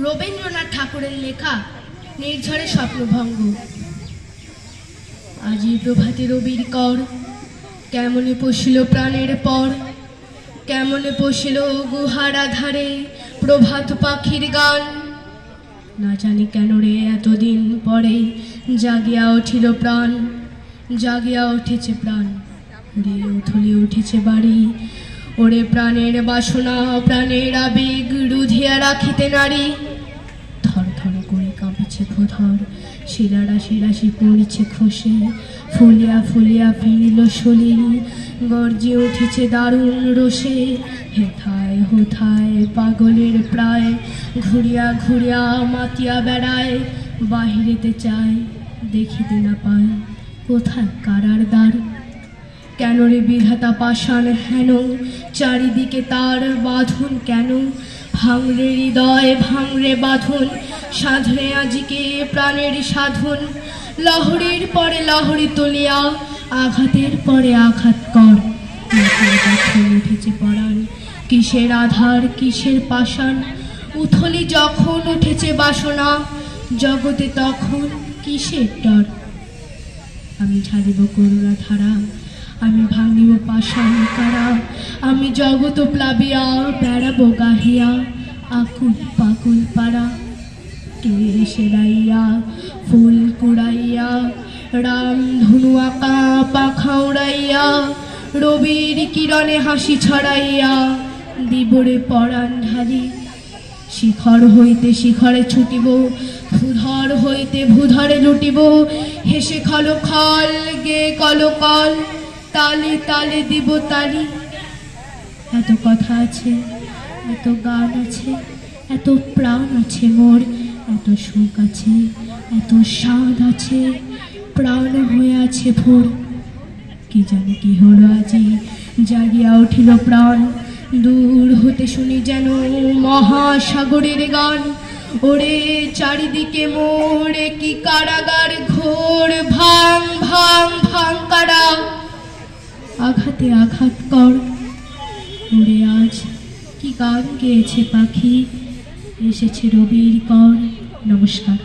রবীন্দ্রনাথ ঠাকুরের লেখা নির্ঝরে স্বপ্নভঙ্গ। আজি প্রভাতে রবির কর, কেমনে পশিল প্রাণের পর, কেমনে পশিল গুহার আধারে প্রভাত পাখির গান। না জানি কেন রে এতদিন পরে জাগিয়া উঠিল প্রাণ, জাগিয়া উঠেছে প্রাণ, উড়ে উথলে উঠেছে বাড়ি। ওরে প্রাণের বাসনা প্রাণের আবেগ রুধিয়া রাখিতে নারী। থর থর করে কাঁপিছে ভূধর, শিরারাশি রাশি পড়িছে খসে, ফুলিয়া ফুলিয়া ফিরিল সলি, গর্জে উঠেছে দারুণ রোষে। হেথায় হোথায় পাগলের প্রায়, ঘুরিয়া ঘুরিয়া মাতিয়া বেড়ায়। বাহিরেতে চায় দেখিতে না পায়, কোথায় কারার দ্বার। কেন রে বিধাতা পাষাণ হেন, চারিদিকে তার বাঁধন কেন। ভাঙরে হৃদয় ভাঙরে বাঁধন, সাধনে আজিকে প্রাণের সাধন। লহরীর পরে লহরী তুলিয়া, আঘাতের পরে আঘাত কর। উঠেছে পরাণ, কিসের আধার কিসের পাষাণ। উথলি যখন উঠেছে বাসনা, জগতে তখন কিসের ডর। আমি ঝালিব করুণা ধারা, আমি ভাঙিব পাষাণ কারা। আমি জগত প্লাবিয়া বেড়াবো গাহিয়া, আকুল পাকুল পাড়া। কে সেরাইয়া ফুল কুড়াইয়া, রাম ধনু আঁকা পাখা উড়াইয়া। রবির কিরণে হাসি ছড়াইয়া, দিবরে পরাণ ঢালি। শিখর হইতে শিখরে ছুটিব, ভূধর হইতে ভূধরে লুটিব। হেসে খল খল গে কল কল, তালে তালে দিব তালি। এত কথা আছে, এত গান আছে, এত প্রাণ আছে মোর। এত সুখ আছে, এত স্বাদ আছে, প্রাণ হয়ে আছে ভোর। কি জানি কি হলো আজি, জাগিয়া উঠিল প্রাণ। দূর হতে শুনি যেন মহাসাগরের গান। ওরে চারিদিকে মোড়ে কি কারাগার ঘোর, ভাঙ ভাঙ ভাঙ কারা, আঘাতে আঘাত কর। ওরে আজ কি গান গেয়েছে পাখি, এসেছে রবির কর। নমস্কার।